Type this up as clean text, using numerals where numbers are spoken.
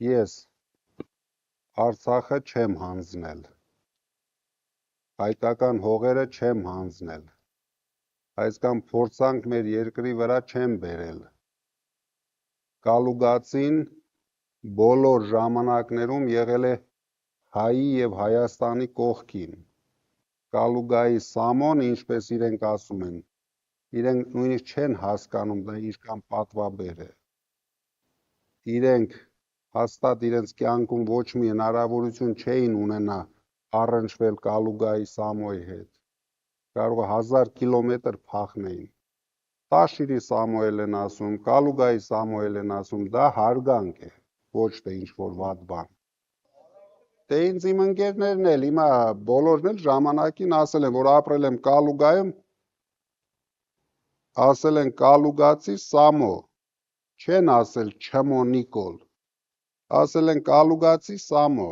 Ես Արցախը չեմ հանձնել, հայկական հողերը չեմ հանձնել, այսքան փորձանք մեր երկրի վրա չեմ բերել, Կալուգածին բոլոր ժամանակներում եղել է հայի և Հայաստանի կողքին, Կալուգայի Սամոն, ինչպես իրենք ասում են, իրենք նույնիսկ չեն հասկանում, դա ինչքան պատվաբեր է, իրենք հաստատ իրենց կյանքում ոչ մի հնարավորություն չէին ունենա առնչվել Կալուգայի Սամոյի հետ, կարող է 1000 կիլոմետր փախնեին, Տաշիրի Սամոյել են ասում, Կալուգայի Սամոյել են ասում, դա հարգանք է, ոչ թե ինչ-որ վատ բան, դե ինձ իմ ընկերներն էլ, հիմա բոլորն էլ ժամանակին ասել են, որ ապրել եմ Կալուգայում, ասել են Կալուգացի Սամո, չեն ասել Չմո Նիկոլ, ասել են Կալուգացի Սամո,